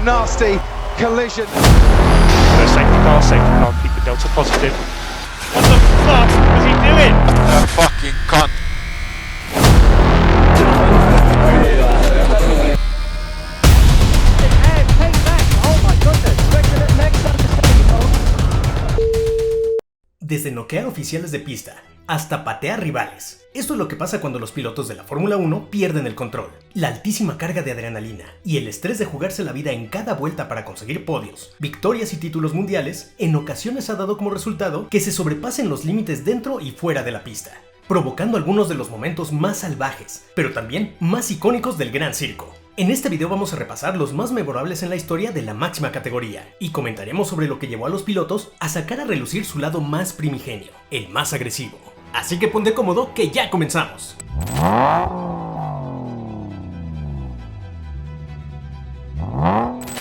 nasty collision. Safety car, keep the delta positive. What the fuck was he doing? A fucking cunt. Desde noquear oficiales de pista hasta patear rivales. Esto es lo que pasa cuando los pilotos de la Fórmula 1 pierden el control. La altísima carga de adrenalina y el estrés de jugarse la vida en cada vuelta para conseguir podios, victorias y títulos mundiales, en ocasiones ha dado como resultado que se sobrepasen los límites dentro y fuera de la pista, provocando algunos de los momentos más salvajes, pero también más icónicos del Gran Circo. En este video vamos a repasar los más memorables en la historia de la máxima categoría y comentaremos sobre lo que llevó a los pilotos a sacar a relucir su lado más primigenio, el más agresivo. Así que ponte cómodo que ya comenzamos.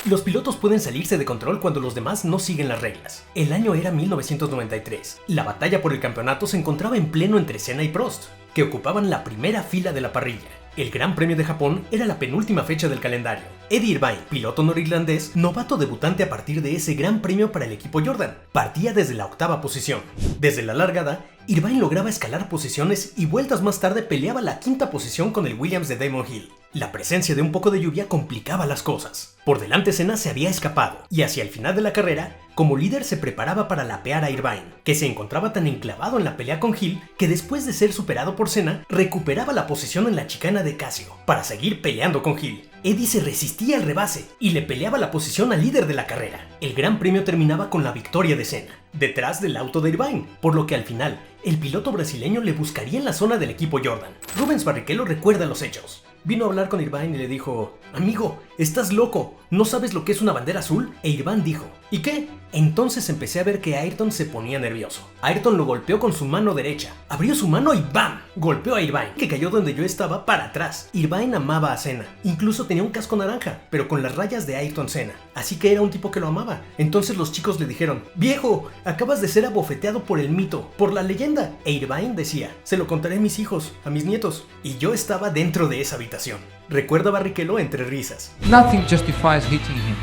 Los pilotos pueden salirse de control cuando los demás no siguen las reglas. El año era 1993. La batalla por el campeonato se encontraba en pleno entre Senna y Prost, que ocupaban la primera fila de la parrilla. El Gran Premio de Japón era la penúltima fecha del calendario. Eddie Irvine, piloto norirlandés, novato debutante a partir de ese Gran Premio para el equipo Jordan, partía desde la octava posición. Desde la largada, Irvine lograba escalar posiciones y vueltas más tarde peleaba la quinta posición con el Williams de Damon Hill. La presencia de un poco de lluvia complicaba las cosas. Por delante Senna se había escapado y hacia el final de la carrera, como líder se preparaba para lapear a Irvine, que se encontraba tan enclavado en la pelea con Hill que después de ser superado por Senna, recuperaba la posición en la chicana de Casio para seguir peleando con Hill. Eddie se resistía al rebase y le peleaba la posición al líder de la carrera. El Gran Premio terminaba con la victoria de Senna, detrás del auto de Irvine, por lo que al final, el piloto brasileño le buscaría en la zona del equipo Jordan. Rubens Barrichello recuerda los hechos. Vino a hablar con Irvine y le dijo: «Amigo, estás loco, ¿no sabes lo que es una bandera azul?». E Irvine dijo: «¿Y qué?». Entonces empecé a ver que Ayrton se ponía nervioso. Ayrton lo golpeó con su mano derecha, abrió su mano y ¡bam!, golpeó a Irvine, que cayó donde yo estaba para atrás. Irvine amaba a Senna, incluso tenía un casco naranja, pero con las rayas de Ayrton Senna, así que era un tipo que lo amaba. Entonces los chicos le dijeron: «Viejo, acabas de ser abofeteado por el mito, por la leyenda». E Irvine decía: «Se lo contaré a mis hijos, a mis nietos». Y yo estaba dentro de esa habitación. Recuerda Barrichello entre risas. Nothing justifies hitting him.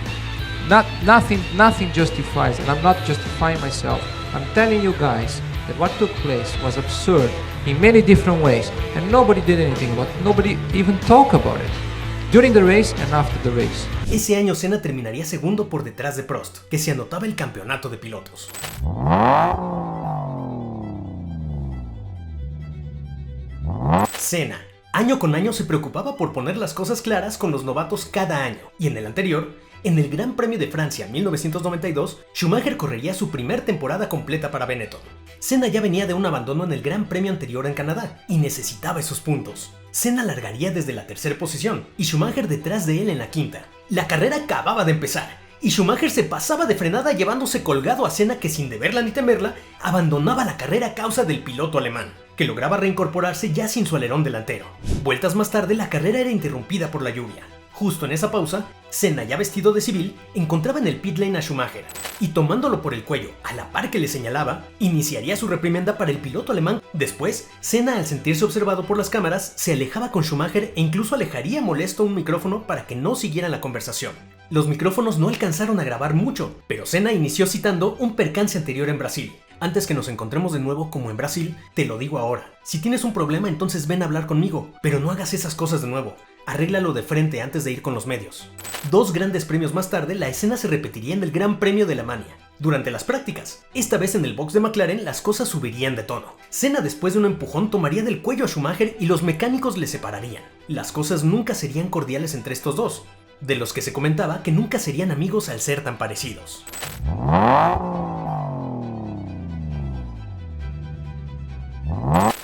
Nothing justifies, and I'm not justifying myself. I'm telling you guys that what took place was absurd in many different ways, and nobody did anything about it. Nobody even talked about it during the race and after the race. Ese año Senna terminaría segundo por detrás de Prost, que se anotaba el campeonato de pilotos. Senna, año con año, se preocupaba por poner las cosas claras con los novatos cada año, y en el anterior, en el Gran Premio de Francia 1992, Schumacher correría su primer temporada completa para Benetton. Senna ya venía de un abandono en el Gran Premio anterior en Canadá y necesitaba esos puntos. Senna largaría desde la tercera posición y Schumacher detrás de él en la quinta. La carrera acababa de empezar y Schumacher se pasaba de frenada llevándose colgado a Senna, que sin deberla ni temerla abandonaba la carrera a causa del piloto alemán, que lograba reincorporarse ya sin su alerón delantero. Vueltas más tarde la carrera era interrumpida por la lluvia. Justo en esa pausa, Senna, ya vestido de civil, encontraba en el pit lane a Schumacher y, tomándolo por el cuello a la par que le señalaba, iniciaría su reprimenda para el piloto alemán. Después, Senna, al sentirse observado por las cámaras, se alejaba con Schumacher e incluso alejaría molesto un micrófono para que no siguieran la conversación. Los micrófonos no alcanzaron a grabar mucho, pero Senna inició citando un percance anterior en Brasil. Antes que nos encontremos de nuevo como en Brasil, te lo digo ahora. Si tienes un problema, entonces ven a hablar conmigo, pero no hagas esas cosas de nuevo. Arréglalo de frente antes de ir con los medios. 2 grandes premios más tarde, la escena se repetiría en el Gran Premio de Alemania, durante las prácticas. Esta vez en el box de McLaren las cosas subirían de tono. Senna, después de un empujón, tomaría del cuello a Schumacher y los mecánicos le separarían. Las cosas nunca serían cordiales entre estos dos, de los que se comentaba que nunca serían amigos al ser tan parecidos.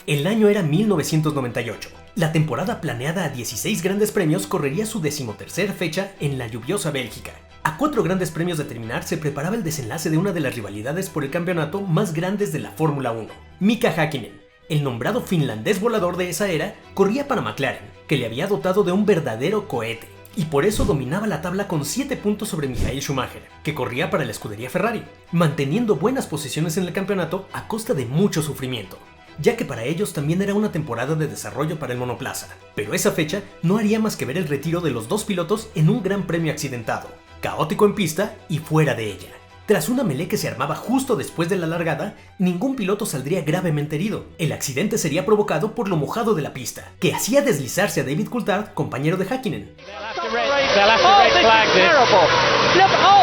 El año era 1998. La temporada, planeada a 16 grandes premios, correría su 13ª fecha en la lluviosa Bélgica. A 4 grandes premios de terminar, se preparaba el desenlace de una de las rivalidades por el campeonato más grandes de la Fórmula 1. Mika Häkkinen, el nombrado finlandés volador de esa era, corría para McLaren, que le había dotado de un verdadero cohete, y por eso dominaba la tabla con 7 puntos sobre Michael Schumacher, que corría para la escudería Ferrari, manteniendo buenas posiciones en el campeonato a costa de mucho sufrimiento, ya que para ellos también era una temporada de desarrollo para el monoplaza. Pero esa fecha no haría más que ver el retiro de los 2 pilotos en un gran premio accidentado. caótico en pista y fuera de ella. Tras una melee que se armaba justo después de la largada, ningún piloto saldría gravemente herido. El accidente sería provocado por lo mojado de la pista, que hacía deslizarse a David Coulthard, compañero de Häkkinen.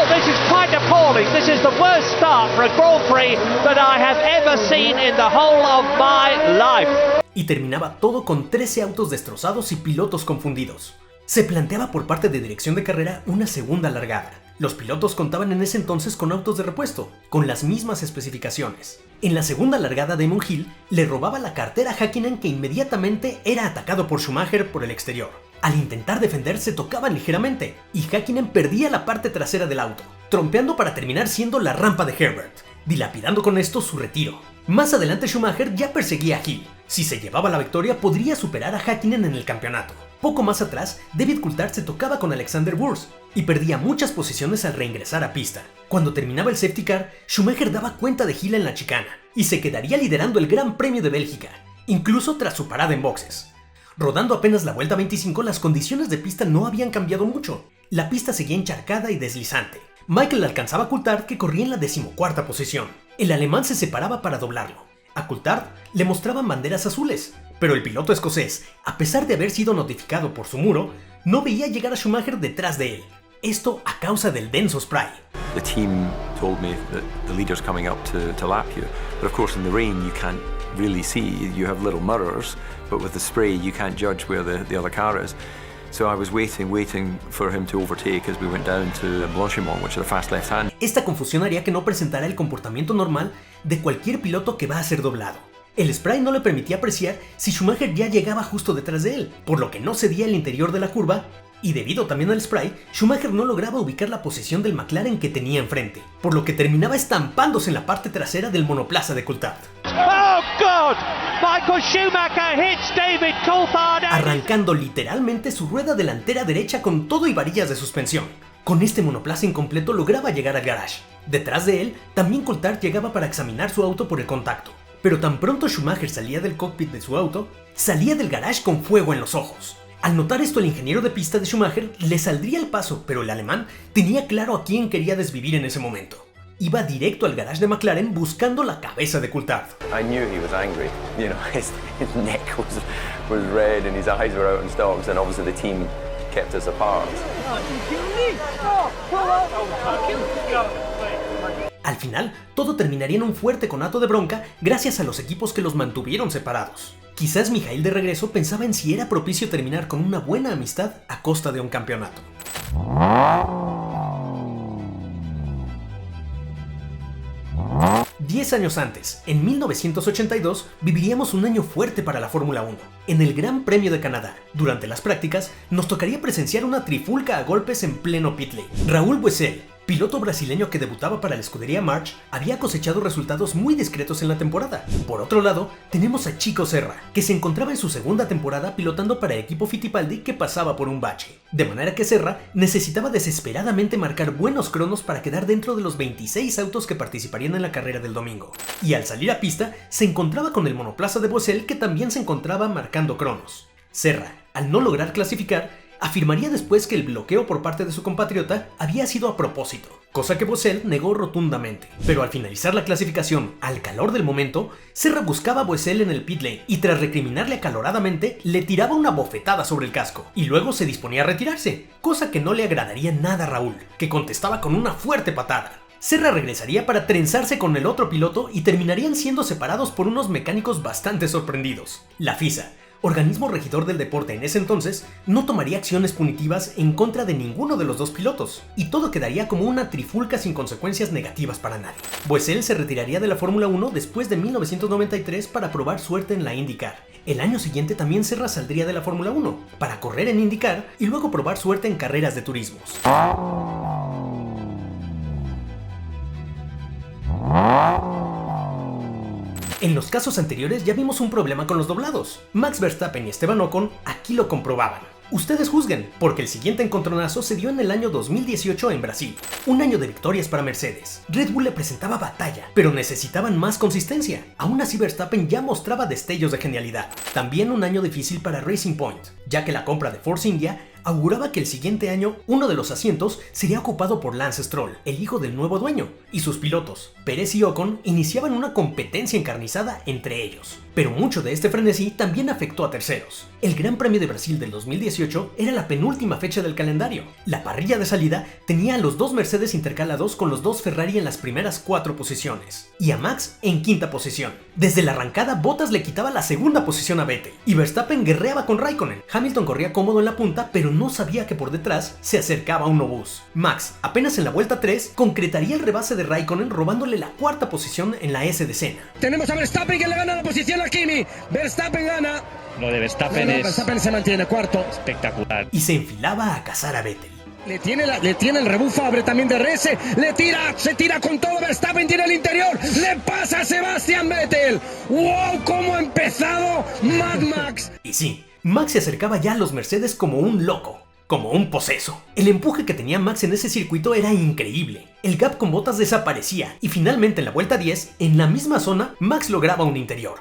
This is quite appalling. This is the worst start for a Grand Prix that I have ever seen in the whole of my life. Y terminaba todo con 13 autos destrozados y pilotos confundidos. Se planteaba por parte de dirección de carrera una segunda largada. Los pilotos contaban en ese entonces con autos de repuesto, con las mismas especificaciones. En la segunda largada, Damon Hill le robaba la cartera a Häkkinen, que inmediatamente era atacado por Schumacher por el exterior. Al intentar defenderse tocaban ligeramente, y Häkkinen perdía la parte trasera del auto, trompeando para terminar siendo la rampa de Herbert, dilapidando con esto su retiro. Más adelante Schumacher ya perseguía a Hill. Si se llevaba la victoria podría superar a Häkkinen en el campeonato. Poco más atrás, David Coulthard se tocaba con Alexander Wurz y perdía muchas posiciones al reingresar a pista. Cuando terminaba el safety car, Schumacher daba cuenta de Hill en la chicana y se quedaría liderando el Gran Premio de Bélgica, incluso tras su parada en boxes. Rodando apenas la vuelta 25, las condiciones de pista no habían cambiado mucho. La pista seguía encharcada y deslizante. Michael alcanzaba a Coulthard, que corría en la 14ª posición. El alemán se separaba para doblarlo. A Coulthard le mostraban banderas azules, pero el piloto escocés, a pesar de haber sido notificado por su muro, no veía llegar a Schumacher detrás de él. Esto a causa del denso spray. The team told me that the leader's coming up to lap you, but of course in the rain you can't really see. You have little mirrors, but with the spray you can't judge where the other car is. So I was waiting for him to overtake as we went down to Blanchimont, which is a fast left hand. Esta confusión haría que no presentara el comportamiento normal de cualquier piloto que va a ser doblado. El spray no le permitía apreciar si Schumacher ya llegaba justo detrás de él, por lo que no cedía el interior de la curva, y debido también al spray, Schumacher no lograba ubicar la posición del McLaren que tenía enfrente, por lo que terminaba estampándose en la parte trasera del monoplaza de Coulthard. Oh God! Michael Schumacher hits David Coulthard. Arrancando literalmente su rueda delantera derecha con todo y varillas de suspensión. Con este monoplaza incompleto lograba llegar al garage. Detrás de él, también Coulthard llegaba para examinar su auto por el contacto. Pero tan pronto Schumacher salía del cockpit de su auto, salía del garage con fuego en los ojos. Al notar esto, el ingeniero de pista de Schumacher le saldría el paso, pero el alemán tenía claro a quién quería desvivir en ese momento. Iba directo al garage de McLaren buscando la cabeza de Coulthard. I knew he was angry. You know, his neck was red and his eyes were out in stalks, and obviously the team kept us apart. Al final, todo terminaría en un fuerte conato de bronca gracias a los equipos que los mantuvieron separados. Quizás Michael de regreso pensaba en si era propicio terminar con una buena amistad a costa de un campeonato. 10 años antes, en 1982, viviríamos un año fuerte para la Fórmula 1. En el Gran Premio de Canadá, durante las prácticas, nos tocaría presenciar una trifulca a golpes en pleno pit lane. Raúl Boesel, piloto brasileño que debutaba para la escudería March, había cosechado resultados muy discretos en la temporada. Por otro lado, tenemos a Chico Serra, que se encontraba en su segunda temporada pilotando para el equipo Fittipaldi, que pasaba por un bache. De manera que Serra necesitaba desesperadamente marcar buenos cronos para quedar dentro de los 26 autos que participarían en la carrera del domingo. Y al salir a pista, se encontraba con el monoplaza de Boesel, que también se encontraba marcando cronos. Serra, al no lograr clasificar, afirmaría después que el bloqueo por parte de su compatriota había sido a propósito, cosa que Boesel negó rotundamente. Pero al finalizar la clasificación, al calor del momento, Serra buscaba a Boesel en el pit lane y tras recriminarle acaloradamente, le tiraba una bofetada sobre el casco y luego se disponía a retirarse, cosa que no le agradaría nada a Raúl, que contestaba con una fuerte patada. Serra regresaría para trenzarse con el otro piloto y terminarían siendo separados por unos mecánicos bastante sorprendidos. La FISA, organismo regidor del deporte en ese entonces, no tomaría acciones punitivas en contra de ninguno de los dos pilotos, y todo quedaría como una trifulca sin consecuencias negativas para nadie. Boesel se retiraría de la Fórmula 1 después de 1993 para probar suerte en la IndyCar. El año siguiente también Serra saldría de la Fórmula 1 para correr en IndyCar y luego probar suerte en carreras de turismos. En los casos anteriores ya vimos un problema con los doblados. Max Verstappen y Esteban Ocon aquí lo comprobaban. Ustedes juzguen, porque el siguiente encontronazo se dio en el año 2018 en Brasil. Un año de victorias para Mercedes. Red Bull le presentaba batalla, pero necesitaban más consistencia. Aún así Verstappen ya mostraba destellos de genialidad. También un año difícil para Racing Point, ya que la compra de Force India auguraba que el siguiente año uno de los asientos sería ocupado por Lance Stroll, el hijo del nuevo dueño, y sus pilotos, Pérez y Ocon, iniciaban una competencia encarnizada entre ellos. Pero mucho de este frenesí también afectó a terceros. El Gran Premio de Brasil del 2018 era la penúltima fecha del calendario. La parrilla de salida tenía a los dos Mercedes intercalados con los dos Ferrari en las primeras 4 posiciones, y a Max en 5ª posición. Desde la arrancada, Bottas le quitaba la 2ª posición a Vettel, y Verstappen guerreaba con Raikkonen. Hamilton corría cómodo en la punta, pero no sabía que por detrás se acercaba un obús. Max, apenas en la vuelta 3, concretaría el rebase de Raikkonen robándole la 4ª posición en la S de Senna. Tenemos a Verstappen que le gana la posición a Kimi. Verstappen gana. Lo de Verstappen Verstappen se mantiene cuarto. espectacular. Y se enfilaba a cazar a Vettel. Le tiene el rebufo, abre también de RS. Se tira con todo. Verstappen tiene el interior. Le pasa a Sebastian Vettel. ¡Wow! ¿Cómo ha empezado Mad Max? Y sí, Max se acercaba ya a los Mercedes como un loco, como un poseso. El empuje que tenía Max en ese circuito era increíble. El gap con Bottas desaparecía y finalmente en la vuelta 10, en la misma zona, Max lograba un interior.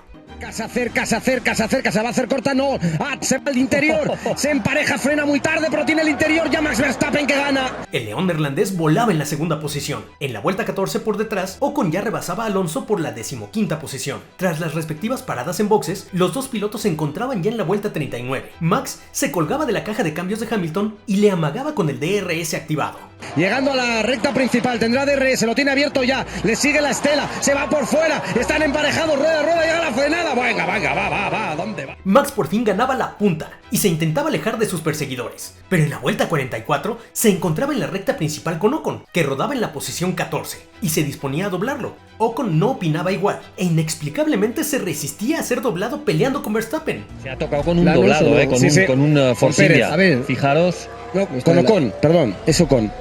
Se acerca, se va a hacer corta, no, se va al interior, se empareja, frena muy tarde, pero tiene el interior, ya Max Verstappen que gana. El león neerlandés volaba en la 2ª posición. En la vuelta 14 por detrás, Ocon ya rebasaba a Alonso por la 15ª posición. Tras las respectivas paradas en boxes, los dos pilotos se encontraban ya en la vuelta 39. Max se colgaba de la caja de cambios de Hamilton y le amagaba con el DRS activado. Llegando a la recta principal, tendrá DRS, lo tiene abierto ya, le sigue la estela, se va por fuera, están emparejados, rueda, llega la frenada, venga, va, ¿dónde va? Max por fin ganaba la punta y se intentaba alejar de sus perseguidores, pero en la vuelta 44 se encontraba en la recta principal con Ocon, que rodaba en la posición 14 y se disponía a doblarlo. Ocon no opinaba igual e inexplicablemente se resistía a ser doblado peleando con Verstappen. Se ha tocado con un doblado, con un Forcidia. A ver, fijaros. No, con Ocon, perdón, es Ocon.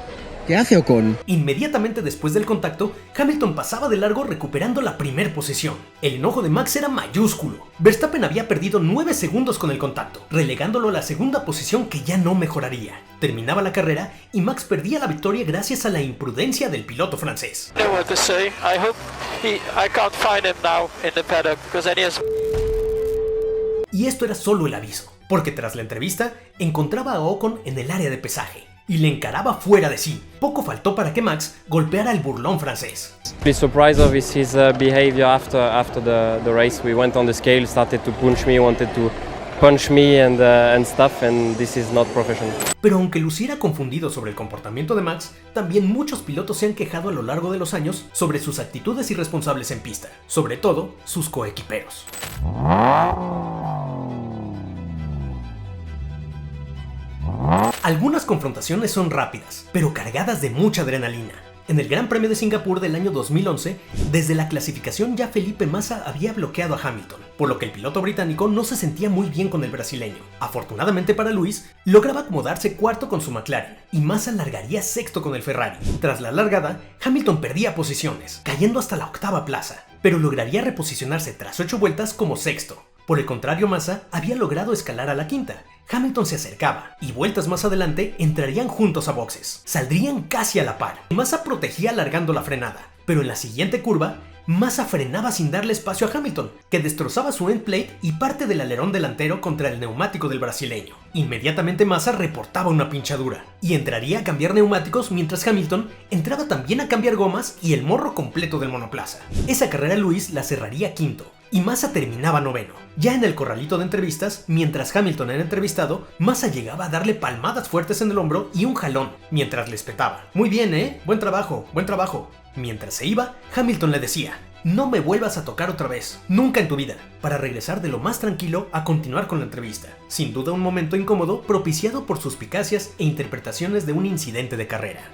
¿Qué hace Ocon? Inmediatamente después del contacto, Hamilton pasaba de largo recuperando la primera posición. El enojo de Max era mayúsculo. Verstappen había perdido 9 segundos con el contacto, relegándolo a la 2ª posición que ya no mejoraría. Terminaba la carrera y Max perdía la victoria gracias a la imprudencia del piloto francés. Y esto era solo el aviso, porque tras la entrevista encontraba a Ocon en el área de pesaje y le encaraba fuera de sí. Poco faltó para que Max golpeara al burlón francés. Be surprised of his behavior after the race. We went on the scale, started to wanted to punch me and stuff, and this is not professional. Pero aunque luciera confundido sobre el comportamiento de Max, también muchos pilotos se han quejado a lo largo de los años sobre sus actitudes irresponsables en pista, sobre todo sus coequiperos. Algunas confrontaciones son rápidas, pero cargadas de mucha adrenalina. En el Gran Premio de Singapur del año 2011, desde la clasificación ya Felipe Massa había bloqueado a Hamilton, por lo que el piloto británico no se sentía muy bien con el brasileño. Afortunadamente para Lewis, lograba acomodarse cuarto con su McLaren, y Massa largaría sexto con el Ferrari. Tras la largada, Hamilton perdía posiciones, cayendo hasta la 8ª plaza, pero lograría reposicionarse tras 8 vueltas como sexto. Por el contrario, Massa había logrado escalar a la 5ª. Hamilton se acercaba, y vueltas más adelante entrarían juntos a boxes. Saldrían casi a la par. Massa protegía alargando la frenada, pero en la siguiente curva, Massa frenaba sin darle espacio a Hamilton, que destrozaba su end plate y parte del alerón delantero contra el neumático del brasileño. Inmediatamente Massa reportaba una pinchadura, y entraría a cambiar neumáticos mientras Hamilton entraba también a cambiar gomas y el morro completo del monoplaza. Esa carrera Lewis la cerraría quinto, y Massa terminaba noveno. Ya en el corralito de entrevistas, mientras Hamilton era entrevistado, Massa llegaba a darle palmadas fuertes en el hombro y un jalón, mientras le espetaba. Muy bien, buen trabajo, buen trabajo. Mientras se iba, Hamilton le decía: no me vuelvas a tocar otra vez, nunca en tu vida, para regresar de lo más tranquilo a continuar con la entrevista. Sin duda un momento incómodo propiciado por suspicacias e interpretaciones de un incidente de carrera.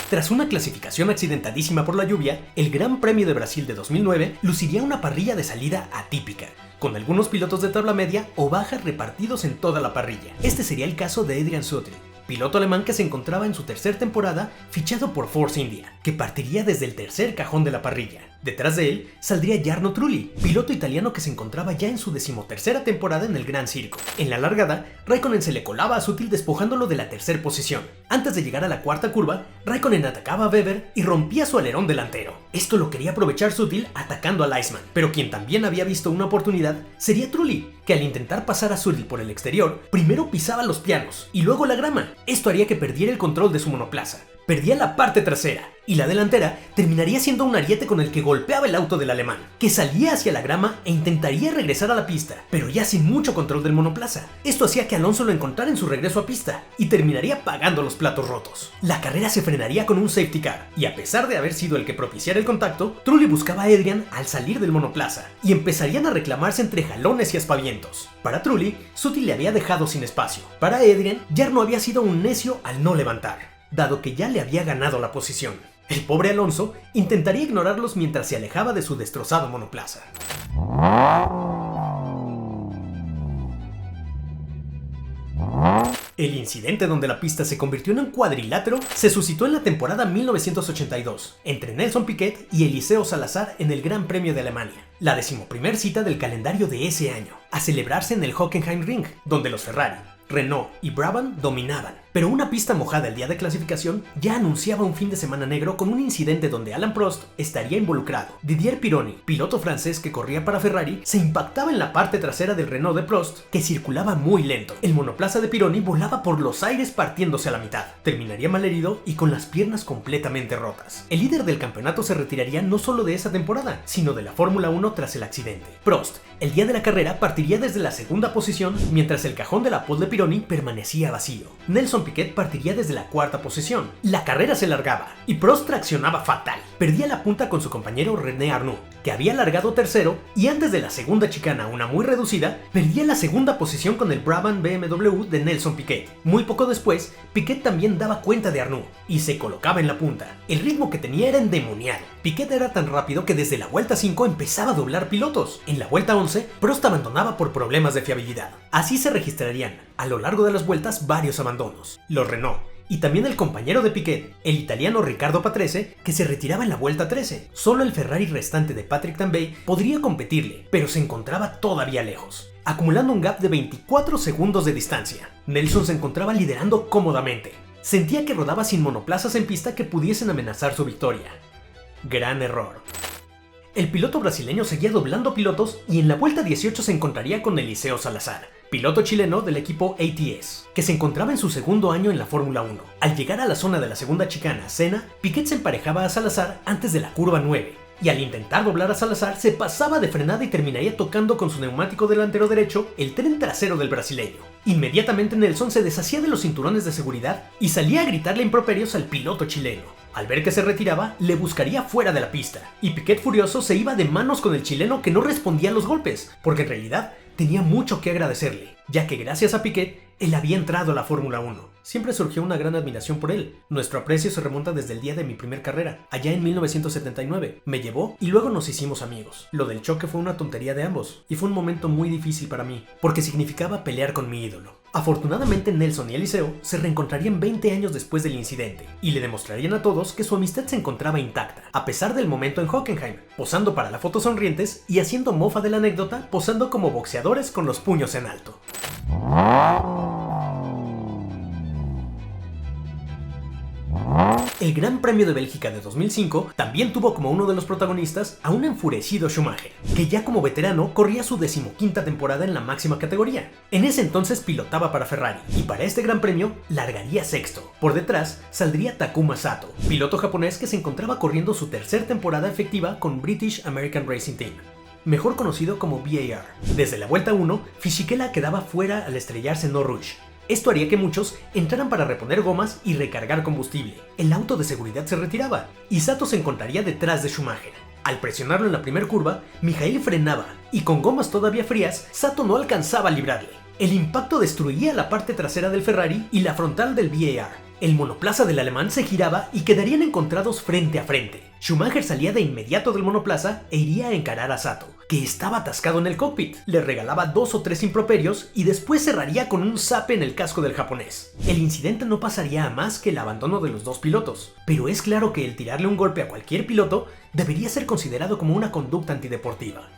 Tras una clasificación accidentadísima por la lluvia, el Gran Premio de Brasil de 2009 luciría una parrilla de salida atípica, con algunos pilotos de tabla media o baja repartidos en toda la parrilla. Este sería el caso de Adrian Sutil, piloto alemán que se encontraba en su tercera temporada fichado por Force India, que partiría desde el tercer cajón de la parrilla. Detrás de él saldría Jarno Trulli, piloto italiano que se encontraba ya en su 13ª temporada en el Gran Circo. En la largada, Raikkonen se le colaba a Sutil despojándolo de la tercera posición. Antes de llegar a la cuarta curva, Raikkonen atacaba a Webber y rompía su alerón delantero. Esto lo quería aprovechar Sutil atacando a Iceman, pero quien también había visto una oportunidad sería Trulli, que al intentar pasar a Sutil por el exterior, primero pisaba los pianos y luego la grama. Esto haría que perdiera el control de su monoplaza. Perdía la parte trasera y la delantera terminaría siendo un ariete con el que golpeaba el auto del alemán, que salía hacia la grama e intentaría regresar a la pista, pero ya sin mucho control del monoplaza. Esto hacía que Alonso lo encontrara en su regreso a pista y terminaría pagando los platos rotos. La carrera se frenaría con un safety car y a pesar de haber sido el que propiciara el contacto, Trulli buscaba a Adrian al salir del monoplaza y empezarían a reclamarse entre jalones y aspavientos. Para Trulli, Sutil le había dejado sin espacio. Para Adrian, Jarno había sido un necio al no levantar, dado que ya le había ganado la posición. El pobre Alonso intentaría ignorarlos mientras se alejaba de su destrozado monoplaza. El incidente donde la pista se convirtió en un cuadrilátero se suscitó en la temporada 1982, entre Nelson Piquet y Eliseo Salazar en el Gran Premio de Alemania, la 11ª cita del calendario de ese año, a celebrarse en el Hockenheimring, donde los Ferrari, Renault y Brabham dominaban, pero una pista mojada el día de clasificación ya anunciaba un fin de semana negro con un incidente donde Alain Prost estaría involucrado. Didier Pironi, piloto francés que corría para Ferrari, se impactaba en la parte trasera del Renault de Prost, que circulaba muy lento. El monoplaza de Pironi volaba por los aires partiéndose a la mitad. Terminaría malherido y con las piernas completamente rotas. El líder del campeonato se retiraría no solo de esa temporada, sino de la Fórmula 1 tras el accidente. Prost, el día de la carrera, partiría desde la segunda posición, mientras el cajón de la pole de Pironi permanecía vacío. Nelson Piquet partiría desde la cuarta posición. La carrera se largaba y Prost traccionaba fatal. Perdía la punta con su compañero René Arnoux, que había largado tercero, y antes de la segunda chicana, una muy reducida, perdía la segunda posición con el Brabham BMW de Nelson Piquet. Muy poco después, Piquet también daba cuenta de Arnoux y se colocaba en la punta. El ritmo que tenía era endemoniado. Piquet era tan rápido que desde la vuelta 5 empezaba a doblar pilotos. En la vuelta 11, Prost abandonaba por problemas de fiabilidad. Así se registrarían a lo largo de las vueltas varios abandonos. Los Renault y también el compañero de Piquet, el italiano Riccardo Patrese, que se retiraba en la vuelta 13. Solo el Ferrari restante de Patrick Tambay podría competirle, pero se encontraba todavía lejos, acumulando un gap de 24 segundos de distancia. Nelson se encontraba liderando cómodamente. Sentía que rodaba sin monoplazas en pista que pudiesen amenazar su victoria. Gran error. El piloto brasileño seguía doblando pilotos y en la vuelta 18 se encontraría con Eliseo Salazar, piloto chileno del equipo ATS, que se encontraba en su segundo año en la Fórmula 1. Al llegar a la zona de la segunda chicana, Senna, Piquet se emparejaba a Salazar antes de la curva 9, y al intentar doblar a Salazar se pasaba de frenada y terminaría tocando con su neumático delantero derecho el tren trasero del brasileño. Inmediatamente Nelson se deshacía de los cinturones de seguridad y salía a gritarle improperios al piloto chileno. Al ver que se retiraba, le buscaría fuera de la pista, y Piquet furioso se iba de manos con el chileno que no respondía a los golpes, porque en realidad tenía mucho que agradecerle, ya que gracias a Piquet, él había entrado a la Fórmula 1. Siempre surgió una gran admiración por él. Nuestro aprecio se remonta desde el día de mi primer carrera, allá en 1979. Me llevó y luego nos hicimos amigos. Lo del choque fue una tontería de ambos, y fue un momento muy difícil para mí, porque significaba pelear con mi ídolo. Afortunadamente Nelson y Eliseo se reencontrarían 20 años después del incidente, y le demostrarían a todos que su amistad se encontraba intacta, a pesar del momento en Hockenheim, posando para la foto sonrientes y haciendo mofa de la anécdota, posando como boxeadores con los puños en alto. El Gran Premio de Bélgica de 2005 también tuvo como uno de los protagonistas a un enfurecido Schumacher, que ya como veterano corría su 15ª temporada en la máxima categoría. En ese entonces pilotaba para Ferrari, y para este Gran Premio largaría sexto. Por detrás saldría Takuma Sato, piloto japonés que se encontraba corriendo su tercera temporada efectiva con British American Racing Team, mejor conocido como BAR. Desde la vuelta 1, Fisichella quedaba fuera al estrellarse en Eau Rouge. Esto haría que muchos entraran para reponer gomas y recargar combustible. El auto de seguridad se retiraba y Sato se encontraría detrás de Schumacher. Al presionarlo en la primera curva, Michael frenaba y con gomas todavía frías, Sato no alcanzaba a librarle. El impacto destruía la parte trasera del Ferrari y la frontal del BAR. El monoplaza del alemán se giraba y quedarían encontrados frente a frente. Schumacher salía de inmediato del monoplaza e iría a encarar a Sato, que estaba atascado en el cockpit. Le regalaba 2 o 3 improperios y después cerraría con un zape en el casco del japonés. El incidente no pasaría a más que el abandono de los dos pilotos, pero es claro que el tirarle un golpe a cualquier piloto debería ser considerado como una conducta antideportiva.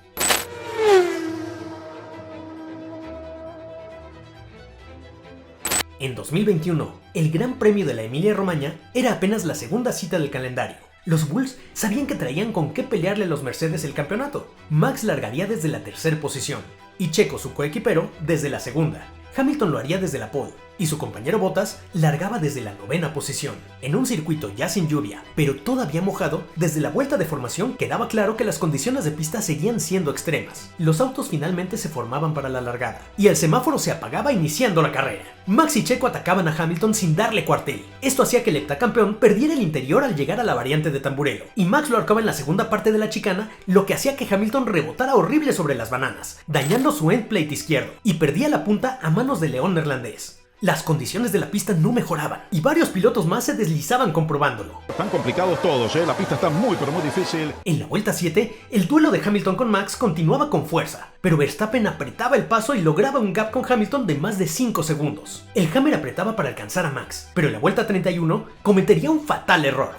En 2021, el Gran Premio de la Emilia-Romagna era apenas la segunda cita del calendario. Los Bulls sabían que traían con qué pelearle a los Mercedes el campeonato. Max largaría desde la tercera posición, y Checo, su coequipero, desde la segunda. Hamilton lo haría desde la pole, y su compañero Bottas largaba desde la 9ª posición. En un circuito ya sin lluvia, pero todavía mojado, desde la vuelta de formación quedaba claro que las condiciones de pista seguían siendo extremas. Los autos finalmente se formaban para la largada, y el semáforo se apagaba iniciando la carrera. Max y Checo atacaban a Hamilton sin darle cuartel. Esto hacía que el heptacampeón perdiera el interior al llegar a la variante de Tamburello, y Max lo arcaba en la segunda parte de la chicana, lo que hacía que Hamilton rebotara horrible sobre las bananas, dañando su endplate izquierdo, y perdía la punta a manos del león neerlandés. Las condiciones de la pista no mejoraban, y varios pilotos más se deslizaban comprobándolo. Están complicados todos, la pista está muy difícil. En la vuelta 7, el duelo de Hamilton con Max continuaba con fuerza, pero Verstappen apretaba el paso y lograba un gap con Hamilton de más de 5 segundos. El Hammer apretaba para alcanzar a Max, pero en la vuelta 31 cometería un fatal error.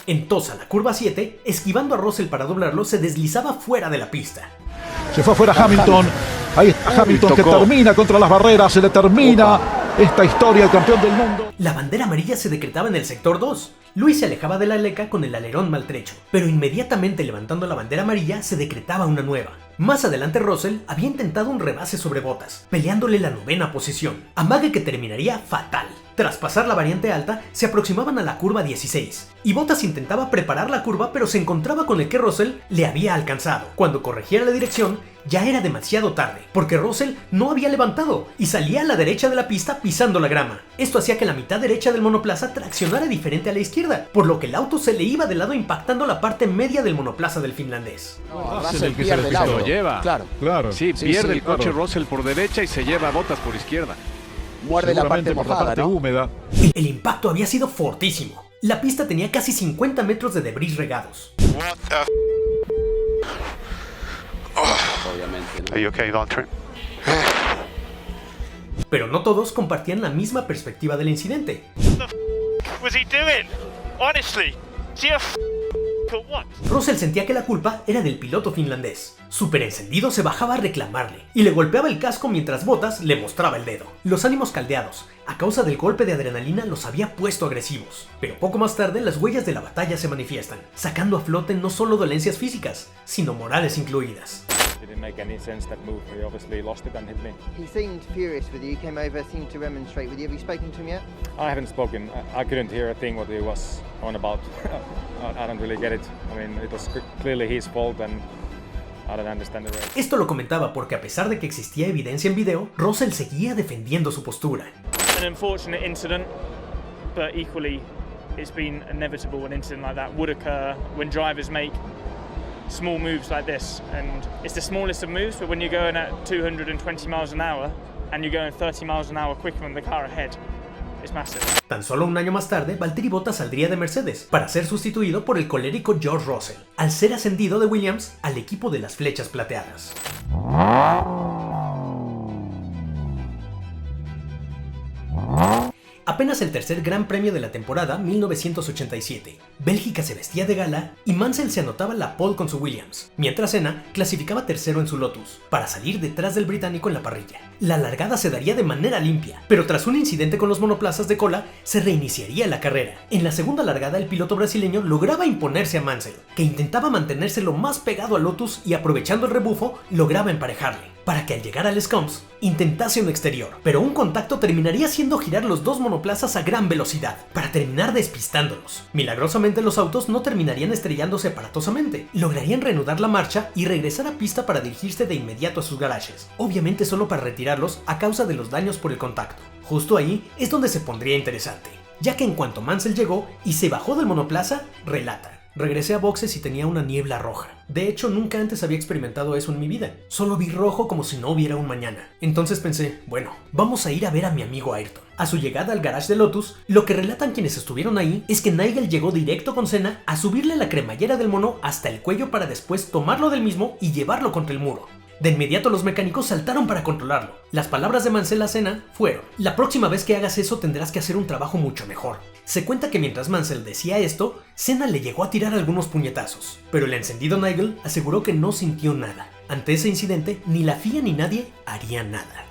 En Tosa, la curva 7, esquivando a Russell para doblarlo, se deslizaba fuera de la pista. Se fue afuera Hamilton. Ahí está Hamilton que termina contra las barreras, se le termina esta historia al campeón del mundo. La bandera amarilla se decretaba en el sector 2. Luis se alejaba de la Aleca con el alerón maltrecho, pero inmediatamente levantando la bandera amarilla se decretaba una nueva. Más adelante Russell había intentado un rebase sobre Bottas, peleándole la 9ª posición, amague que terminaría fatal. Tras pasar la variante alta, se aproximaban a la curva 16, y Bottas intentaba preparar la curva pero se encontraba con el que Russell le había alcanzado. Cuando corrigiera la dirección, ya era demasiado tarde, porque Russell no había levantado y salía a la derecha de la pista pisando la grama. Esto hacía que la mitad derecha del monoplaza traccionara diferente a la izquierda, por lo que el auto se le iba de lado impactando la parte media del monoplaza del finlandés. Russell pierde el auto. Lo lleva. Claro. Sí, pierde el coche Russell por derecha y se lleva a Bottas por izquierda. Muerde la parte mojada, ¿no? Húmeda. El impacto había sido fortísimo. La pista tenía casi 50 metros de debris regados. What the Obviamente, ¿no? Are you okay, Valtteri? Pero no todos compartían la misma perspectiva del incidente. What the was he doing? Honestly, Russell sentía que la culpa era del piloto finlandés. Súper encendido se bajaba a reclamarle y le golpeaba el casco mientras Bottas le mostraba el dedo. Los ánimos caldeados, a causa del golpe de adrenalina, los había puesto agresivos. Pero poco más tarde las huellas de la batalla se manifiestan, sacando a flote no solo dolencias físicas, sino morales incluidas. It didn't make any sense that move. He obviously lost it and hit me. He seemed furious with you. He came over, seemed to remonstrate with you. Have you spoken to him yet? I haven't spoken. I couldn't hear a thing what he was on about. I don't really get it. I mean, it was clearly his fault and I don't understand the race. Esto lo comentaba porque a pesar de que existía evidencia en video, Russell seguía defendiendo su postura. An unfortunate incident, but equally it's been inevitable an incident like that would occur when drivers make small moves like this, and it's the smallest of moves, but when you're going at 220 miles an hour and you're going 30 miles an hour quicker than the car ahead, it's massive. Tan solo un año más tarde, Valtteri Bottas saldría de Mercedes para ser sustituido por el colérico George Russell, al ser ascendido de Williams al equipo de las flechas plateadas. Apenas el tercer gran premio de la temporada 1987. Bélgica se vestía de gala y Mansell se anotaba la pole con su Williams, mientras Senna clasificaba tercero en su Lotus, para salir detrás del británico en la parrilla. La largada se daría de manera limpia, pero tras un incidente con los monoplazas de cola, se reiniciaría la carrera. En la segunda largada, el piloto brasileño lograba imponerse a Mansell, que intentaba mantenerse lo más pegado al Lotus y aprovechando el rebufo, lograba emparejarle, para que al llegar al Scoms intentase un exterior, pero un contacto terminaría haciendo girar los dos monoplazas a gran velocidad, para terminar despistándolos. Milagrosamente los autos no terminarían estrellándose aparatosamente, lograrían reanudar la marcha y regresar a pista para dirigirse de inmediato a sus garajes, obviamente solo para retirarlos a causa de los daños por el contacto. Justo ahí es donde se pondría interesante, ya que en cuanto Mansell llegó y se bajó del monoplaza, relata: regresé a boxes y tenía una niebla roja. De hecho, nunca antes había experimentado eso en mi vida. Solo vi rojo como si no hubiera un mañana. Entonces pensé, bueno, vamos a ir a ver a mi amigo Ayrton. A su llegada al garage de Lotus, lo que relatan quienes estuvieron ahí es que Nigel llegó directo con Senna a subirle la cremallera del mono hasta el cuello para después tomarlo del mismo y llevarlo contra el muro. De inmediato los mecánicos saltaron para controlarlo. Las palabras de Mansell a Senna fueron: la próxima vez que hagas eso tendrás que hacer un trabajo mucho mejor. Se cuenta que mientras Mansell decía esto, Senna le llegó a tirar algunos puñetazos, pero el encendido Nigel aseguró que no sintió nada. Ante ese incidente, ni la FIA ni nadie haría nada.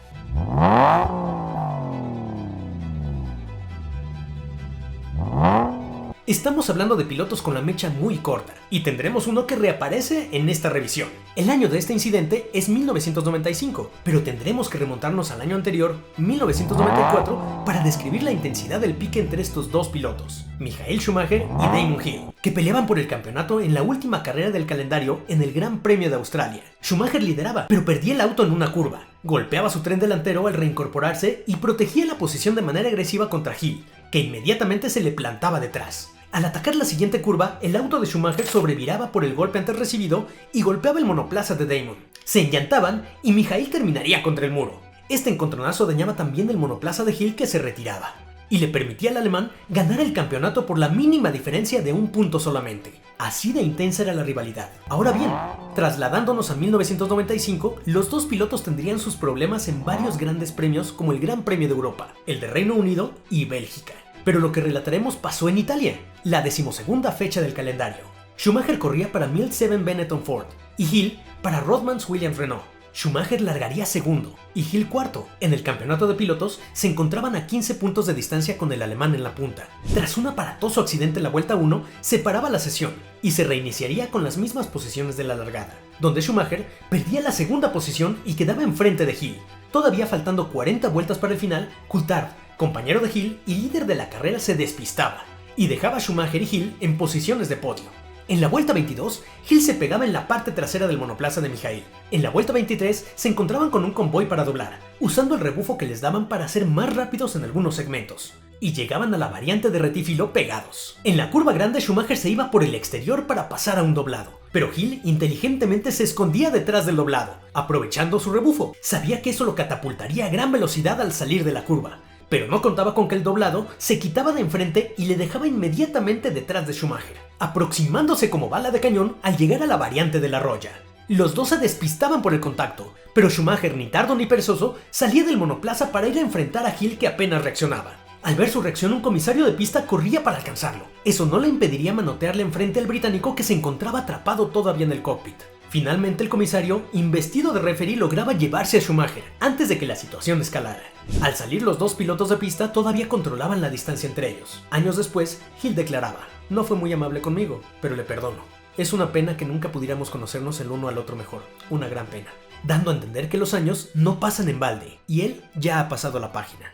Estamos hablando de pilotos con la mecha muy corta, y tendremos uno que reaparece en esta revisión. El año de este incidente es 1995, pero tendremos que remontarnos al año anterior, 1994, para describir la intensidad del pique entre estos dos pilotos, Michael Schumacher y Damon Hill, que peleaban por el campeonato en la última carrera del calendario en el Gran Premio de Australia. Schumacher lideraba, pero perdía el auto en una curva, golpeaba su tren delantero al reincorporarse y protegía la posición de manera agresiva contra Hill, que inmediatamente se le plantaba detrás. Al atacar la siguiente curva, el auto de Schumacher sobreviraba por el golpe antes recibido y golpeaba el monoplaza de Damon. Se enllantaban y Michael terminaría contra el muro. Este encontronazo dañaba también el monoplaza de Hill, que se retiraba, y le permitía al alemán ganar el campeonato por la mínima diferencia de un punto solamente. Así de intensa era la rivalidad. Ahora bien, trasladándonos a 1995, los dos pilotos tendrían sus problemas en varios grandes premios como el Gran Premio de Europa, el de Reino Unido y Bélgica. Pero lo que relataremos pasó en Italia, la 12ª fecha del calendario. Schumacher corría para Mill 7 Benetton Ford y Hill para Rothmans Williams Renault. Schumacher largaría segundo y Hill cuarto. En el campeonato de pilotos se encontraban a 15 puntos de distancia con el alemán en la punta. Tras un aparatoso accidente en la vuelta 1, se paraba la sesión y se reiniciaría con las mismas posiciones de la largada, donde Schumacher perdía la segunda posición y quedaba enfrente de Hill. Todavía faltando 40 vueltas para el final, Coulthard, compañero de Hill y líder de la carrera, se despistaba y dejaba a Schumacher y Hill en posiciones de podio. En la vuelta 22, Hill se pegaba en la parte trasera del monoplaza de Michael. En la vuelta 23 se encontraban con un convoy para doblar, usando el rebufo que les daban para ser más rápidos en algunos segmentos, y llegaban a la variante de retífilo pegados. En la curva grande, Schumacher se iba por el exterior para pasar a un doblado, pero Hill inteligentemente se escondía detrás del doblado, aprovechando su rebufo. Sabía que eso lo catapultaría a gran velocidad al salir de la curva, pero no contaba con que el doblado se quitaba de enfrente y le dejaba inmediatamente detrás de Schumacher, aproximándose como bala de cañón al llegar a la variante de la Roya. Los dos se despistaban por el contacto, pero Schumacher, ni tardo ni perezoso, salía del monoplaza para ir a enfrentar a Hill, que apenas reaccionaba. Al ver su reacción, un comisario de pista corría para alcanzarlo. Eso no le impediría manotearle enfrente al británico, que se encontraba atrapado todavía en el cockpit. Finalmente, el comisario, investido de referee, lograba llevarse a Schumacher antes de que la situación escalara. Al salir, los dos pilotos de pista todavía controlaban la distancia entre ellos. Años después, Hill declaraba: "No fue muy amable conmigo, pero le perdono. Es una pena que nunca pudiéramos conocernos el uno al otro mejor, una gran pena", dando a entender que los años no pasan en balde, y él ya ha pasado la página.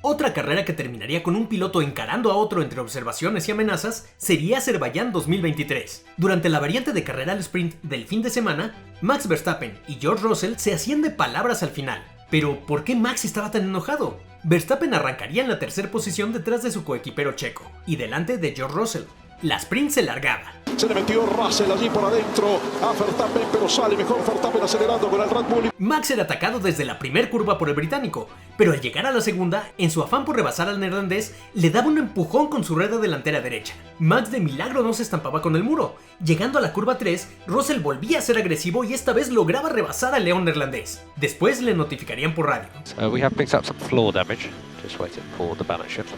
Otra carrera que terminaría con un piloto encarando a otro entre observaciones y amenazas sería Azerbaiyán 2023. Durante la variante de carrera al sprint del fin de semana, Max Verstappen y George Russell se hacían de palabras al final. Pero, ¿por qué Max estaba tan enojado? Verstappen arrancaría en la tercera posición detrás de su coequipero checo y delante de George Russell. La sprint se largaba. Se le metió Russell allí por adentro a Verstappen, pero sale mejor Verstappen acelerando con el Red Bull. Max era atacado desde la primer curva por el británico, pero al llegar a la segunda, en su afán por rebasar al neerlandés, le daba un empujón con su rueda delantera derecha. Max de milagro no se estampaba con el muro. Llegando a la curva 3, Russell volvía a ser agresivo y esta vez lograba rebasar al león neerlandés. Después le notificarían por radio. We have picked up some floor damage. Just waiting for the balance shift.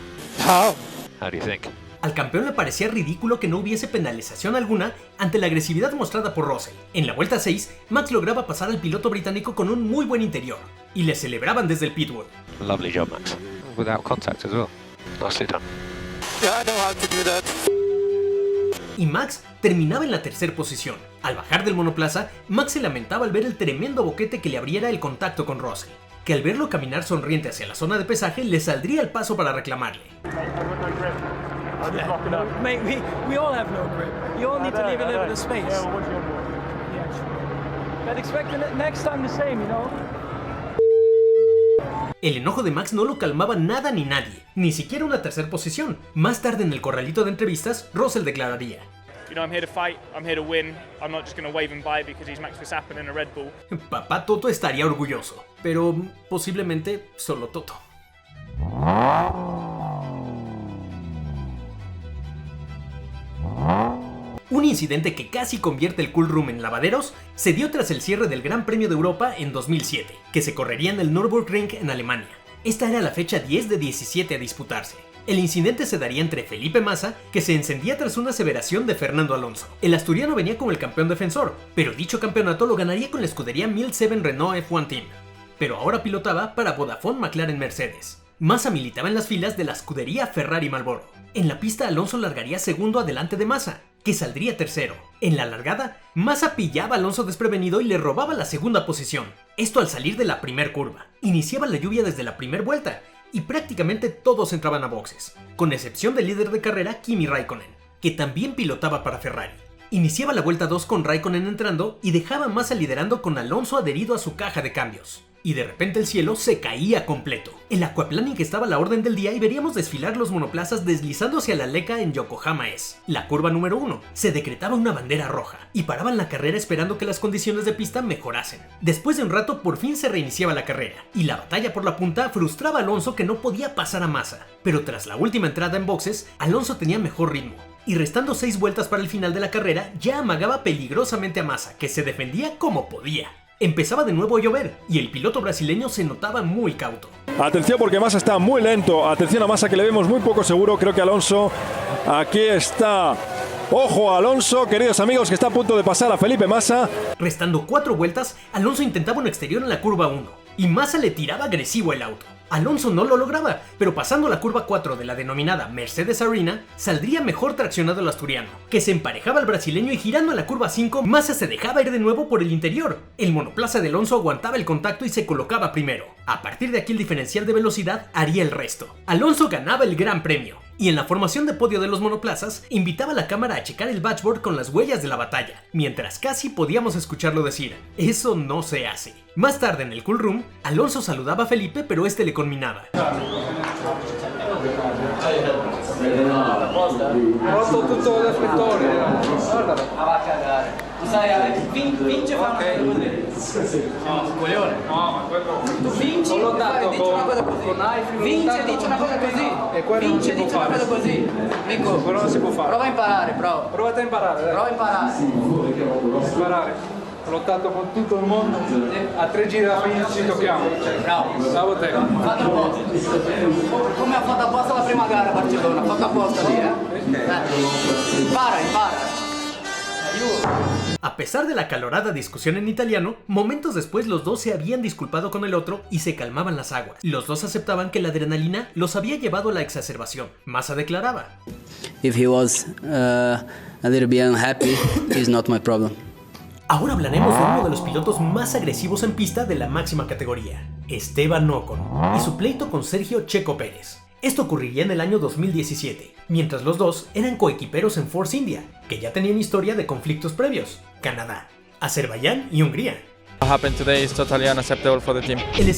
How do you think? Al campeón le parecía ridículo que no hubiese penalización alguna ante la agresividad mostrada por Russell. En la vuelta 6, Max lograba pasar al piloto británico con un muy buen interior, y le celebraban desde el pitwall. Lovely job, Max. Without contact as well. Nicely done. Yeah, I know how to do that. Y Max terminaba en la tercera posición. Al bajar del monoplaza, Max se lamentaba al ver el tremendo boquete que le abriera el contacto con Russell, que al verlo caminar sonriente hacia la zona de pesaje le saldría al paso para reclamarle. Mate, we all have no grip. You all need to leave a little bit of space. But expect the next time the same, you know? El enojo de Max no lo calmaba nada ni nadie, ni siquiera una tercera posición. Más tarde en el corralito de entrevistas, Russell declararía: You know, I'm here to fight, I'm here to win. I'm not just going to wave him by because he's Max Verstappen in a Red Bull. Papá Toto estaría orgulloso, pero posiblemente solo Toto. Un incidente que casi convierte el Cool Room en lavaderos se dio tras el cierre del Gran Premio de Europa en 2007, que se correría en el Nürburgring en Alemania. Esta era la fecha 10 de 17 a disputarse. El incidente se daría entre Felipe Massa, que se encendía tras una aseveración de Fernando Alonso. El asturiano venía como el campeón defensor, pero dicho campeonato lo ganaría con la escudería 1007 Renault F1 Team. Pero ahora pilotaba para Vodafone McLaren Mercedes. Massa militaba en las filas de la escudería Ferrari Marlboro. En la pista Alonso largaría segundo adelante de Massa, que saldría tercero. En la largada, Massa pillaba a Alonso desprevenido y le robaba la segunda posición. Esto al salir de la primer curva. Iniciaba la lluvia desde la primera vuelta y prácticamente todos entraban a boxes, con excepción del líder de carrera Kimi Raikkonen, que también pilotaba para Ferrari. Iniciaba la vuelta 2 con Raikkonen entrando y dejaba a Massa liderando con Alonso adherido a su caja de cambios. Y de repente el cielo se caía completo. El aquaplaning estaba a la orden del día y veríamos desfilar los monoplazas deslizándose a la Leca en Yokohama S. La curva número 1. Se decretaba una bandera roja y paraban la carrera esperando que las condiciones de pista mejorasen. Después de un rato por fin se reiniciaba la carrera y la batalla por la punta frustraba a Alonso, que no podía pasar a Massa. Pero tras la última entrada en boxes, Alonso tenía mejor ritmo. Y restando 6 vueltas para el final de la carrera, ya amagaba peligrosamente a Massa, que se defendía como podía. Empezaba de nuevo a llover y el piloto brasileño se notaba muy cauto. Atención porque Massa está muy lento, atención a Massa que le vemos muy poco seguro, creo que Alonso, aquí está, ojo a Alonso, queridos amigos, que está a punto de pasar a Felipe Massa. Restando 4 vueltas, Alonso intentaba un exterior en la curva 1 y Massa le tiraba agresivo el auto. Alonso no lo lograba, pero pasando la curva 4 de la denominada Mercedes Arena, saldría mejor traccionado el asturiano, que se emparejaba al brasileño y girando a la curva 5, Massa se dejaba ir de nuevo por el interior. El monoplaza de Alonso aguantaba el contacto y se colocaba primero. A partir de aquí el diferencial de velocidad haría el resto. Alonso ganaba el Gran Premio. Y en la formación de podio de los monoplazas, invitaba a la cámara a checar el dashboard con las huellas de la batalla, mientras casi podíamos escucharlo decir: "Eso no se hace". Más tarde en el Cool Room, Alonso saludaba a Felipe, pero este le conminaba: Rotto tutto il riflettore, guardalo. Va a cagare. Vince fa così. No, coglione. No, ma quello. Tu vinci, dici una cosa così. Vince, dici una cosa così. Vince, dici una cosa così. Nico, però non si può fare. Prova a imparare, prova. Provate a imparare, dai. Prova a imparare. Ho lottato con tutto il mondo, a 3 giri alla fine ci tocchiamo. Bravo. Bravo te. Fatto apposta. Come ha fatto apposta la prima gara a Barcellona, fatto apposta lì, Impara. A pesar de la acalorada discusión en italiano, momentos después los dos se habían disculpado con el otro y se calmaban las aguas. Los dos aceptaban que la adrenalina los había llevado a la exacerbación. Massa declaraba: If he was a little bit unhappy, it's not my problem. Ahora hablaremos de uno de los pilotos más agresivos en pista de la máxima categoría, Esteban Ocon, y su pleito con Sergio Checo Pérez. Esto ocurriría en el año 2017, mientras los dos eran coequiperos en Force India, que ya tenían historia de conflictos previos: Canadá, Azerbaiyán y Hungría. What happened today is totally unacceptable for the team. El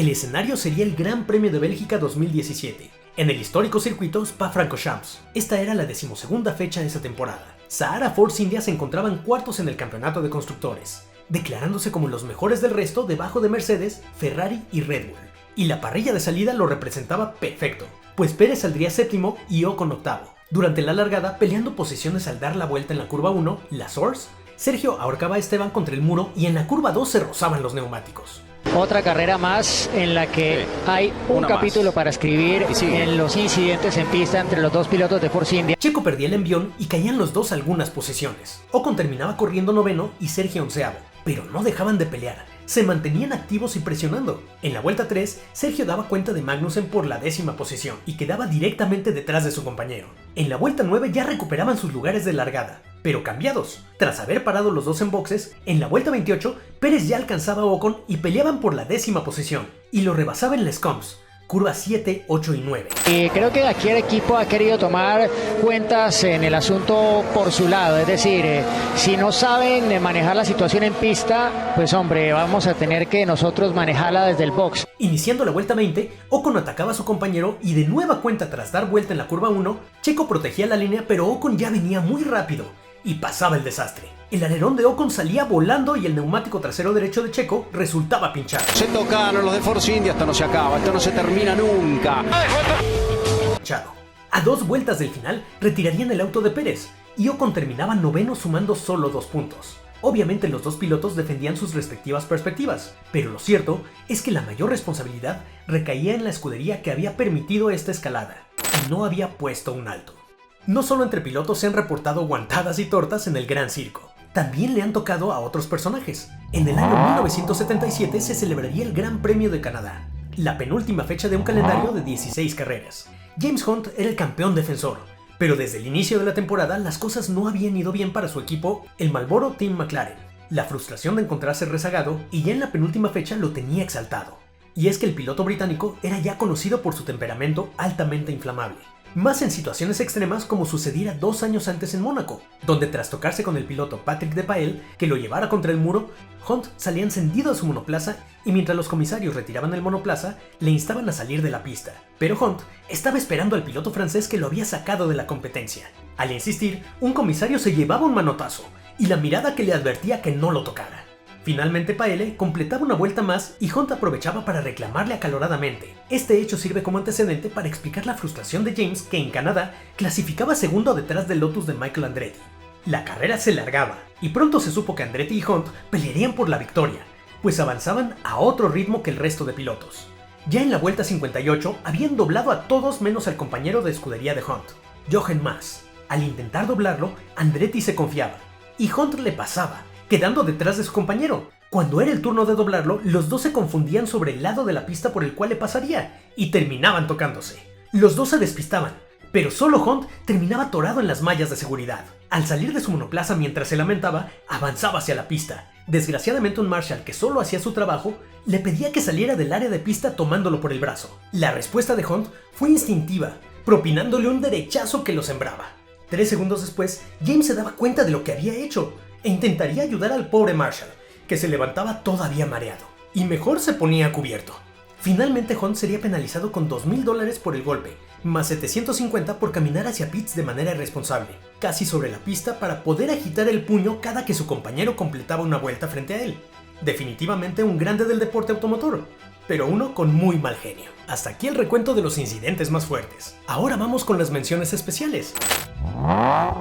escenario sería el Gran Premio de Bélgica 2017, en el histórico circuito Spa-Francorchamps. Esta era la 12ª fecha de esa temporada. Sahara Force India se encontraban cuartos en el campeonato de constructores, declarándose como los mejores del resto debajo de Mercedes, Ferrari y Red Bull. Y la parrilla de salida lo representaba perfecto, pues Pérez saldría séptimo y Ocon octavo. Durante la largada, peleando posiciones al dar la vuelta en la curva 1, la Source, Sergio ahorcaba a Esteban contra el muro y en la curva 2 se rozaban los neumáticos. Otra carrera más en la que hay un capítulo para escribir en los incidentes en pista entre los dos pilotos de Force India. Checo perdía el envión y caían los dos algunas posiciones. Ocon terminaba corriendo noveno y Sergio onceavo, pero no dejaban de pelear. Se mantenían activos y presionando. En la vuelta 3, Sergio daba cuenta de Magnussen por la 10ª posición y quedaba directamente detrás de su compañero. En la vuelta 9 ya recuperaban sus lugares de largada, pero cambiados. Tras haber parado los dos en boxes, en la vuelta 28, Pérez ya alcanzaba a Ocon y peleaban por la 10ª posición, y lo rebasaba en Les Combs, curvas 7, 8 y 9. Creo que aquí el equipo ha querido tomar cuentas en el asunto por su lado, es decir, si no saben manejar la situación en pista, pues hombre, vamos a tener que nosotros manejarla desde el box. Iniciando la vuelta 20, Ocon atacaba a su compañero y de nueva cuenta tras dar vuelta en la curva 1, Checo protegía la línea, pero Ocon ya venía muy rápido y pasaba el desastre. El alerón de Ocon salía volando y el neumático trasero derecho de Checo resultaba pinchado. Se tocaron los de Force India, esto no se acaba, esto no se termina nunca. A 2 vueltas del final, retirarían el auto de Pérez y Ocon terminaba noveno sumando solo 2 puntos. Obviamente los dos pilotos defendían sus respectivas perspectivas, pero lo cierto es que la mayor responsabilidad recaía en la escudería que había permitido esta escalada y no había puesto un alto. No solo entre pilotos se han reportado guantadas y tortas en el Gran Circo, también le han tocado a otros personajes. En el año 1977 se celebraría el Gran Premio de Canadá, la penúltima fecha de un calendario de 16 carreras. James Hunt era el campeón defensor, pero desde el inicio de la temporada las cosas no habían ido bien para su equipo, el Marlboro Team McLaren. La frustración de encontrarse rezagado y ya en la penúltima fecha lo tenía exaltado. Y es que el piloto británico era ya conocido por su temperamento altamente inflamable. Más en situaciones extremas como sucediera 2 años antes en Mónaco, donde tras tocarse con el piloto Patrick Depael, que lo llevara contra el muro, Hunt salía encendido a su monoplaza y mientras los comisarios retiraban el monoplaza, le instaban a salir de la pista. Pero Hunt estaba esperando al piloto francés que lo había sacado de la competencia. Al insistir, un comisario se llevaba un manotazo y la mirada que le advertía que no lo tocara. Finalmente Paelle completaba una vuelta más y Hunt aprovechaba para reclamarle acaloradamente. Este hecho sirve como antecedente para explicar la frustración de James, que en Canadá clasificaba segundo detrás del Lotus de Michael Andretti. La carrera se largaba y pronto se supo que Andretti y Hunt pelearían por la victoria, pues avanzaban a otro ritmo que el resto de pilotos. Ya en la vuelta 58 habían doblado a todos menos al compañero de escudería de Hunt, Jochen Mass. Al intentar doblarlo, Andretti se confiaba y Hunt le pasaba, quedando detrás de su compañero. Cuando era el turno de doblarlo, los dos se confundían sobre el lado de la pista por el cual le pasaría y terminaban tocándose. Los dos se despistaban, pero solo Hunt terminaba atorado en las mallas de seguridad. Al salir de su monoplaza mientras se lamentaba, avanzaba hacia la pista. Desgraciadamente un Marshall que solo hacía su trabajo, le pedía que saliera del área de pista tomándolo por el brazo. La respuesta de Hunt fue instintiva, propinándole un derechazo que lo sembraba. 3 segundos después, James se daba cuenta de lo que había hecho e intentaría ayudar al pobre Marshall, que se levantaba todavía mareado, y mejor se ponía a cubierto. Finalmente Hunt sería penalizado con $2,000 por el golpe, más 750 por caminar hacia pits de manera irresponsable, casi sobre la pista para poder agitar el puño cada que su compañero completaba una vuelta frente a él. Definitivamente un grande del deporte automotor, pero uno con muy mal genio. Hasta aquí el recuento de los incidentes más fuertes. Ahora vamos con las menciones especiales.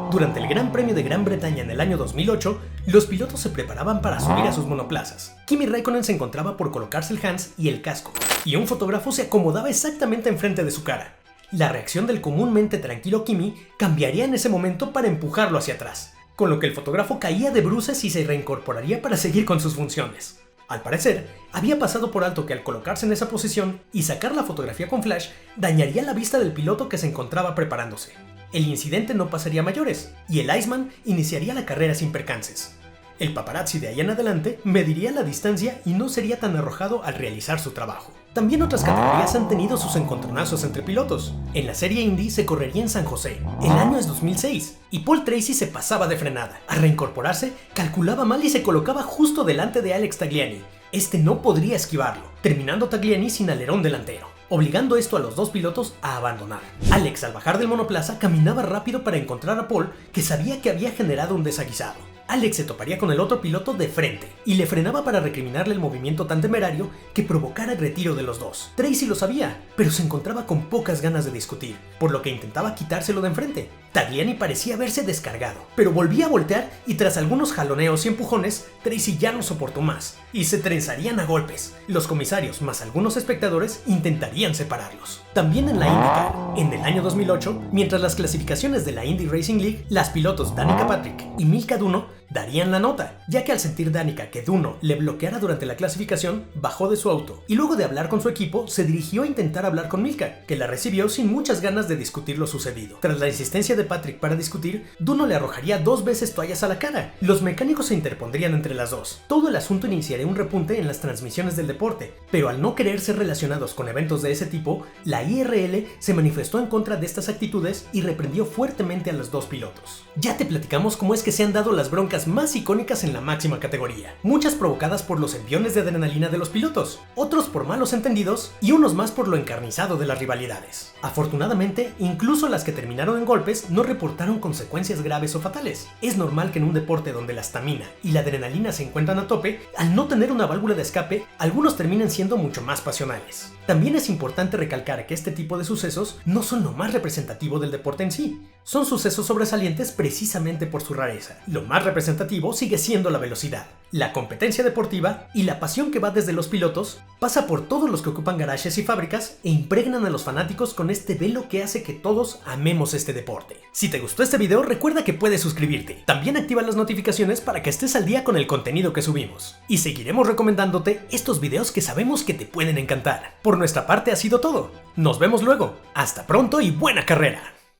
Durante el Gran Premio de Gran Bretaña en el año 2008, los pilotos se preparaban para subir a sus monoplazas. Kimi Räikkönen se encontraba por colocarse el Hans y el casco, y un fotógrafo se acomodaba exactamente enfrente de su cara. La reacción del comúnmente tranquilo Kimi cambiaría en ese momento para empujarlo hacia atrás, con lo que el fotógrafo caía de bruces y se reincorporaría para seguir con sus funciones. Al parecer, había pasado por alto que al colocarse en esa posición y sacar la fotografía con flash, dañaría la vista del piloto que se encontraba preparándose. El incidente no pasaría a mayores, y el Iceman iniciaría la carrera sin percances. El paparazzi de ahí en adelante mediría la distancia y no sería tan arrojado al realizar su trabajo. También otras categorías han tenido sus encontronazos entre pilotos. En la serie Indy se correría en San José. El año es 2006 y Paul Tracy se pasaba de frenada. Al reincorporarse, calculaba mal y se colocaba justo delante de Alex Tagliani. Este no podría esquivarlo, terminando Tagliani sin alerón delantero, obligando esto a los dos pilotos a abandonar. Alex, al bajar del monoplaza, caminaba rápido para encontrar a Paul, que sabía que había generado un desaguisado. Alex se toparía con el otro piloto de frente y le frenaba para recriminarle el movimiento tan temerario que provocara el retiro de los dos. Tracy lo sabía, pero se encontraba con pocas ganas de discutir, por lo que intentaba quitárselo de enfrente. Tagliani parecía haberse descargado, pero volvía a voltear y tras algunos jaloneos y empujones, Tracy ya no soportó más y se trenzarían a golpes. Los comisarios más algunos espectadores intentarían separarlos. También en la IndyCar, en el año 2008, mientras las clasificaciones de la Indy Racing League, las pilotos Danica Patrick y Milka Duno darían la nota, ya que al sentir Danica que Duno le bloqueara durante la clasificación, bajó de su auto y luego de hablar con su equipo se dirigió a intentar hablar con Milka, que la recibió sin muchas ganas de discutir lo sucedido. Tras la insistencia de Patrick para discutir, Duno le arrojaría 2 veces toallas a la cara. Los mecánicos se interpondrían entre las dos. Todo el asunto iniciaría un repunte en las transmisiones del deporte, pero al no querer ser relacionados con eventos de ese tipo, la IRL se manifestó en contra de estas actitudes y reprendió fuertemente a los dos pilotos. Ya te platicamos cómo es que se han dado las broncas más icónicas en la máxima categoría, muchas provocadas por los enviones de adrenalina de los pilotos, otros por malos entendidos y unos más por lo encarnizado de las rivalidades. Afortunadamente, incluso las que terminaron en golpes no reportaron consecuencias graves o fatales. Es normal que en un deporte donde la estamina y la adrenalina se encuentran a tope, al no tener una válvula de escape, algunos terminan siendo mucho más pasionales. También es importante recalcar que este tipo de sucesos no son lo más representativo del deporte en sí. Son sucesos sobresalientes precisamente por su rareza. Lo más representativo sigue siendo la velocidad, la competencia deportiva y la pasión que va desde los pilotos, pasa por todos los que ocupan garajes y fábricas e impregnan a los fanáticos con este velo que hace que todos amemos este deporte. Si te gustó este video, recuerda que puedes suscribirte. También activa las notificaciones para que estés al día con el contenido que subimos. Y seguiremos recomendándote estos videos que sabemos que te pueden encantar. Por nuestra parte ha sido todo. Nos vemos luego. Hasta pronto y buena carrera.